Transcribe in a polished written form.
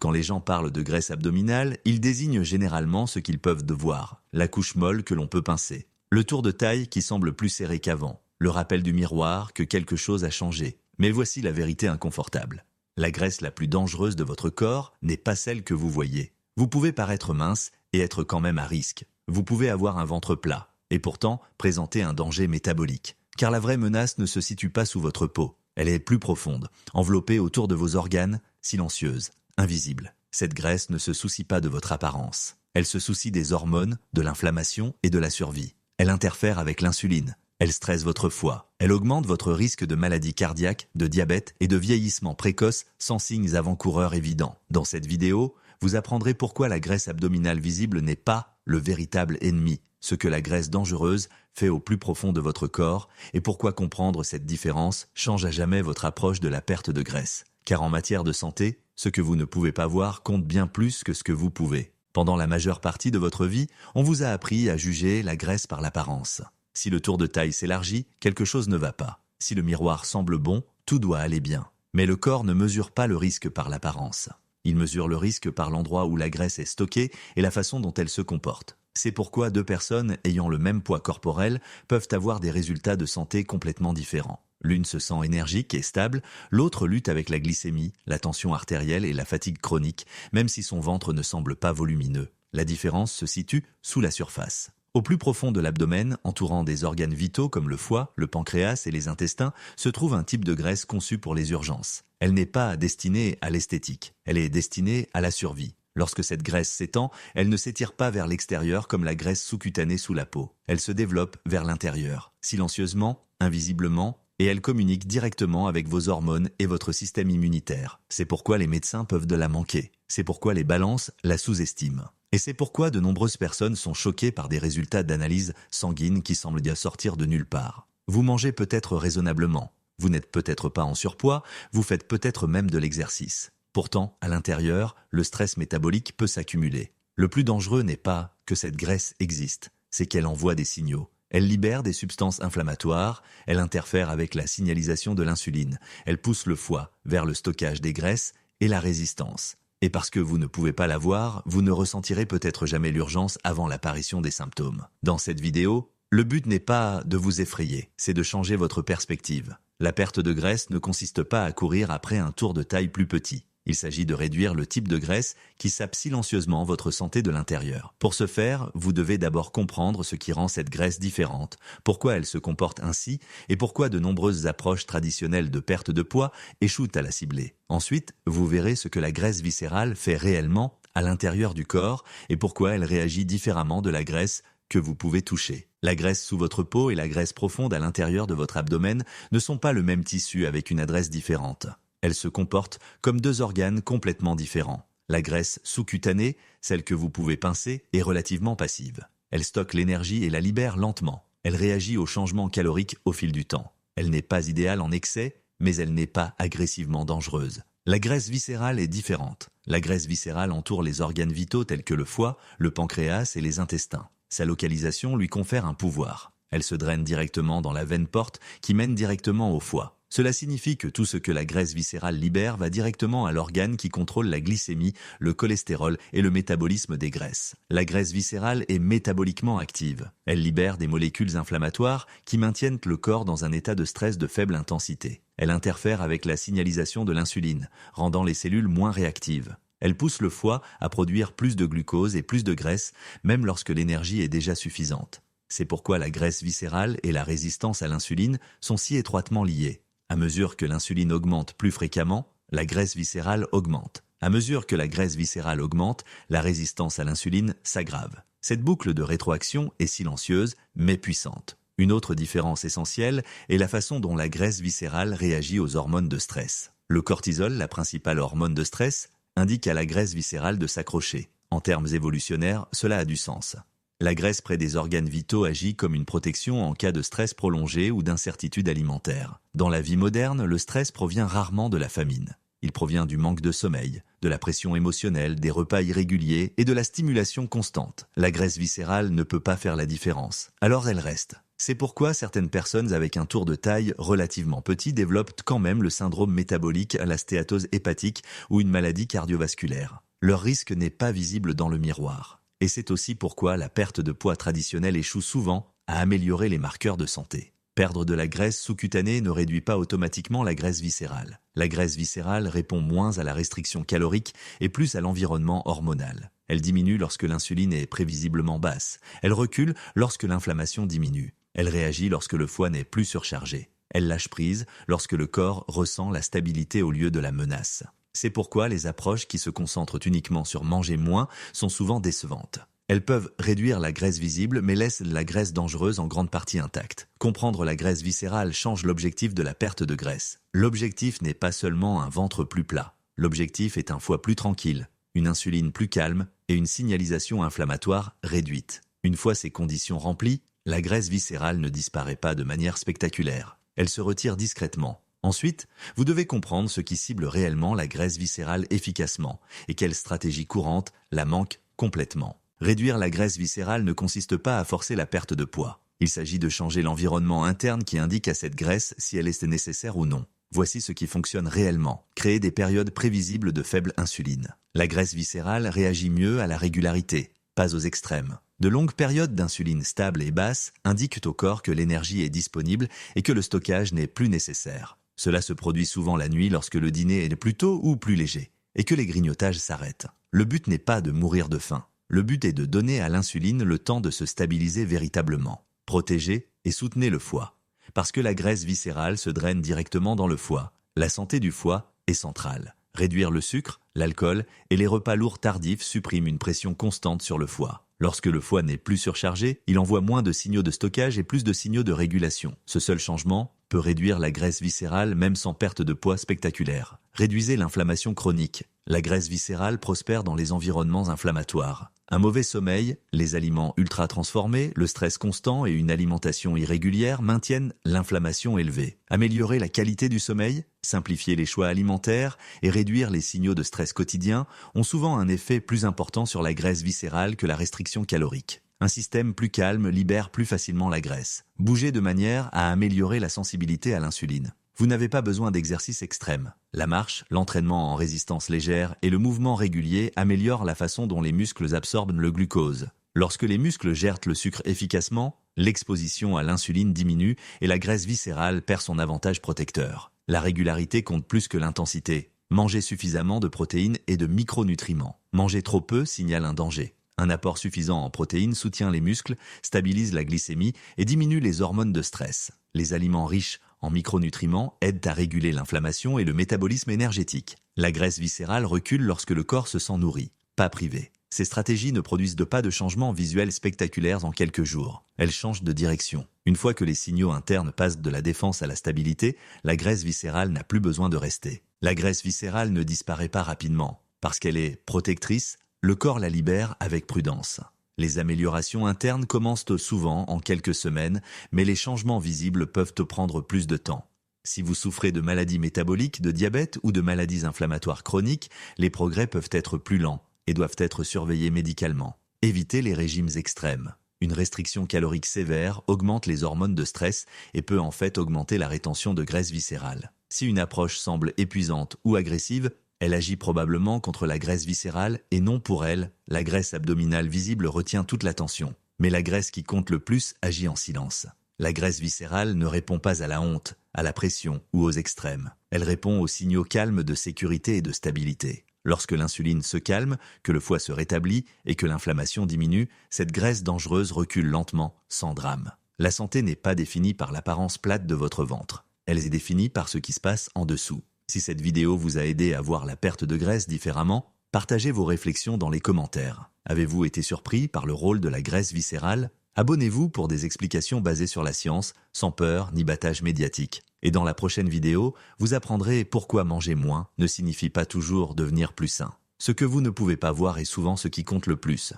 Quand les gens parlent de graisse abdominale, ils désignent généralement ce qu'ils peuvent devoir, la couche molle que l'on peut pincer, le tour de taille qui semble plus serré qu'avant, le rappel du miroir que quelque chose a changé. Mais voici la vérité inconfortable. La graisse la plus dangereuse de votre corps n'est pas celle que vous voyez. Vous pouvez paraître mince et être quand même à risque. Vous pouvez avoir un ventre plat et pourtant présenter un danger métabolique. Car la vraie menace ne se situe pas sous votre peau. Elle est plus profonde, enveloppée autour de vos organes, silencieuse, invisible. Cette graisse ne se soucie pas de votre apparence. Elle se soucie des hormones, de l'inflammation et de la survie. Elle interfère avec l'insuline. Elle stresse votre foie. Elle augmente votre risque de maladie cardiaque, de diabète et de vieillissement précoce sans signes avant-coureurs évidents. Dans cette vidéo, vous apprendrez pourquoi la graisse abdominale visible n'est pas le véritable ennemi, ce que la graisse dangereuse fait au plus profond de votre corps et pourquoi comprendre cette différence change à jamais votre approche de la perte de graisse. Car en matière de santé, ce que vous ne pouvez pas voir compte bien plus que ce que vous pouvez. Pendant la majeure partie de votre vie, on vous a appris à juger la graisse par l'apparence. Si le tour de taille s'élargit, quelque chose ne va pas. Si le miroir semble bon, tout doit aller bien. Mais le corps ne mesure pas le risque par l'apparence. Il mesure le risque par l'endroit où la graisse est stockée et la façon dont elle se comporte. C'est pourquoi deux personnes ayant le même poids corporel peuvent avoir des résultats de santé complètement différents. L'une se sent énergique et stable, l'autre lutte avec la glycémie, la tension artérielle et la fatigue chronique, même si son ventre ne semble pas volumineux. La différence se situe sous la surface. Au plus profond de l'abdomen, entourant des organes vitaux comme le foie, le pancréas et les intestins, se trouve un type de graisse conçu pour les urgences. Elle n'est pas destinée à l'esthétique, elle est destinée à la survie. Lorsque cette graisse s'étend, elle ne s'étire pas vers l'extérieur comme la graisse sous-cutanée sous la peau. Elle se développe vers l'intérieur, silencieusement, invisiblement, et elle communique directement avec vos hormones et votre système immunitaire. C'est pourquoi les médecins peuvent la manquer. C'est pourquoi les balances la sous-estiment. Et c'est pourquoi de nombreuses personnes sont choquées par des résultats d'analyse sanguine qui semblent bien sortir de nulle part. Vous mangez peut-être raisonnablement, vous n'êtes peut-être pas en surpoids, vous faites peut-être même de l'exercice. Pourtant, à l'intérieur, le stress métabolique peut s'accumuler. Le plus dangereux n'est pas que cette graisse existe, c'est qu'elle envoie des signaux. Elle libère des substances inflammatoires, elle interfère avec la signalisation de l'insuline, elle pousse le foie vers le stockage des graisses et la résistance. Et parce que vous ne pouvez pas la voir, vous ne ressentirez peut-être jamais l'urgence avant l'apparition des symptômes. Dans cette vidéo, le but n'est pas de vous effrayer, c'est de changer votre perspective. La perte de graisse ne consiste pas à courir après un tour de taille plus petit. Il s'agit de réduire le type de graisse qui sape silencieusement votre santé de l'intérieur. Pour ce faire, vous devez d'abord comprendre ce qui rend cette graisse différente, pourquoi elle se comporte ainsi et pourquoi de nombreuses approches traditionnelles de perte de poids échouent à la cibler. Ensuite, vous verrez ce que la graisse viscérale fait réellement à l'intérieur du corps et pourquoi elle réagit différemment de la graisse que vous pouvez toucher. La graisse sous votre peau et la graisse profonde à l'intérieur de votre abdomen ne sont pas le même tissu avec une adresse différente. Elles se comportent comme deux organes complètement différents. La graisse sous-cutanée, celle que vous pouvez pincer, est relativement passive. Elle stocke l'énergie et la libère lentement. Elle réagit aux changements caloriques au fil du temps. Elle n'est pas idéale en excès, mais elle n'est pas agressivement dangereuse. La graisse viscérale est différente. La graisse viscérale entoure les organes vitaux tels que le foie, le pancréas et les intestins. Sa localisation lui confère un pouvoir. Elle se draine directement dans la veine porte qui mène directement au foie. Cela signifie que tout ce que la graisse viscérale libère va directement à l'organe qui contrôle la glycémie, le cholestérol et le métabolisme des graisses. La graisse viscérale est métaboliquement active. Elle libère des molécules inflammatoires qui maintiennent le corps dans un état de stress de faible intensité. Elle interfère avec la signalisation de l'insuline, rendant les cellules moins réactives. Elle pousse le foie à produire plus de glucose et plus de graisse, même lorsque l'énergie est déjà suffisante. C'est pourquoi la graisse viscérale et la résistance à l'insuline sont si étroitement liées. À mesure que l'insuline augmente plus fréquemment, la graisse viscérale augmente. À mesure que la graisse viscérale augmente, la résistance à l'insuline s'aggrave. Cette boucle de rétroaction est silencieuse, mais puissante. Une autre différence essentielle est la façon dont la graisse viscérale réagit aux hormones de stress. Le cortisol, la principale hormone de stress, indique à la graisse viscérale de s'accrocher. En termes évolutionnaires, cela a du sens. La graisse près des organes vitaux agit comme une protection en cas de stress prolongé ou d'incertitude alimentaire. Dans la vie moderne, le stress provient rarement de la famine. Il provient du manque de sommeil, de la pression émotionnelle, des repas irréguliers et de la stimulation constante. La graisse viscérale ne peut pas faire la différence. Alors elle reste. C'est pourquoi certaines personnes avec un tour de taille relativement petit développent quand même le syndrome métabolique à la stéatose hépatique ou une maladie cardiovasculaire. Leur risque n'est pas visible dans le miroir. Et c'est aussi pourquoi la perte de poids traditionnelle échoue souvent à améliorer les marqueurs de santé. Perdre de la graisse sous-cutanée ne réduit pas automatiquement la graisse viscérale. La graisse viscérale répond moins à la restriction calorique et plus à l'environnement hormonal. Elle diminue lorsque l'insuline est prévisiblement basse. Elle recule lorsque l'inflammation diminue. Elle réagit lorsque le foie n'est plus surchargé. Elle lâche prise lorsque le corps ressent la stabilité au lieu de la menace. C'est pourquoi les approches qui se concentrent uniquement sur manger moins sont souvent décevantes. Elles peuvent réduire la graisse visible mais laissent la graisse dangereuse en grande partie intacte. Comprendre la graisse viscérale change l'objectif de la perte de graisse. L'objectif n'est pas seulement un ventre plus plat. L'objectif est un foie plus tranquille, une insuline plus calme et une signalisation inflammatoire réduite. Une fois ces conditions remplies, la graisse viscérale ne disparaît pas de manière spectaculaire. Elle se retire discrètement. Ensuite, vous devez comprendre ce qui cible réellement la graisse viscérale efficacement et quelle stratégie courante la manque complètement. Réduire la graisse viscérale ne consiste pas à forcer la perte de poids. Il s'agit de changer l'environnement interne qui indique à cette graisse si elle est nécessaire ou non. Voici ce qui fonctionne réellement. Créer des périodes prévisibles de faible insuline. La graisse viscérale réagit mieux à la régularité, pas aux extrêmes. De longues périodes d'insuline stable et basse indiquent au corps que l'énergie est disponible et que le stockage n'est plus nécessaire. Cela se produit souvent la nuit lorsque le dîner est plus tôt ou plus léger, et que les grignotages s'arrêtent. Le but n'est pas de mourir de faim. Le but est de donner à l'insuline le temps de se stabiliser véritablement. Protégez et soutenez le foie. Parce que la graisse viscérale se draine directement dans le foie. La santé du foie est centrale. Réduire le sucre, l'alcool et les repas lourds tardifs suppriment une pression constante sur le foie. Lorsque le foie n'est plus surchargé, il envoie moins de signaux de stockage et plus de signaux de régulation. Ce seul changement peut réduire la graisse viscérale même sans perte de poids spectaculaire. Réduisez l'inflammation chronique. La graisse viscérale prospère dans les environnements inflammatoires. Un mauvais sommeil, les aliments ultra transformés, le stress constant et une alimentation irrégulière maintiennent l'inflammation élevée. Améliorer la qualité du sommeil, simplifier les choix alimentaires et réduire les signaux de stress quotidiens ont souvent un effet plus important sur la graisse viscérale que la restriction calorique. Un système plus calme libère plus facilement la graisse. Bougez de manière à améliorer la sensibilité à l'insuline. Vous n'avez pas besoin d'exercices extrêmes. La marche, l'entraînement en résistance légère et le mouvement régulier améliorent la façon dont les muscles absorbent le glucose. Lorsque les muscles gèrent le sucre efficacement, l'exposition à l'insuline diminue et la graisse viscérale perd son avantage protecteur. La régularité compte plus que l'intensité. Mangez suffisamment de protéines et de micronutriments. Manger trop peu signale un danger. Un apport suffisant en protéines soutient les muscles, stabilise la glycémie et diminue les hormones de stress. Les aliments riches en micronutriments aident à réguler l'inflammation et le métabolisme énergétique. La graisse viscérale recule lorsque le corps se sent nourri, pas privé. Ces stratégies ne produisent pas de changements visuels spectaculaires en quelques jours. Elles changent de direction. Une fois que les signaux internes passent de la défense à la stabilité, la graisse viscérale n'a plus besoin de rester. La graisse viscérale ne disparaît pas rapidement. Parce qu'elle est protectrice, le corps la libère avec prudence. Les améliorations internes commencent souvent en quelques semaines, mais les changements visibles peuvent prendre plus de temps. Si vous souffrez de maladies métaboliques, de diabète ou de maladies inflammatoires chroniques, les progrès peuvent être plus lents et doivent être surveillés médicalement. Évitez les régimes extrêmes. Une restriction calorique sévère augmente les hormones de stress et peut en fait augmenter la rétention de graisse viscérale. Si une approche semble épuisante ou agressive, elle agit probablement contre la graisse viscérale et non pour elle. La graisse abdominale visible retient toute l'attention. Mais la graisse qui compte le plus agit en silence. La graisse viscérale ne répond pas à la honte, à la pression ou aux extrêmes. Elle répond aux signaux calmes de sécurité et de stabilité. Lorsque l'insuline se calme, que le foie se rétablit et que l'inflammation diminue, cette graisse dangereuse recule lentement, sans drame. La santé n'est pas définie par l'apparence plate de votre ventre. Elle est définie par ce qui se passe en dessous. Si cette vidéo vous a aidé à voir la perte de graisse différemment, partagez vos réflexions dans les commentaires. Avez-vous été surpris par le rôle de la graisse viscérale ? Abonnez-vous pour des explications basées sur la science, sans peur ni battage médiatique. Et dans la prochaine vidéo, vous apprendrez pourquoi manger moins ne signifie pas toujours devenir plus sain. Ce que vous ne pouvez pas voir est souvent ce qui compte le plus.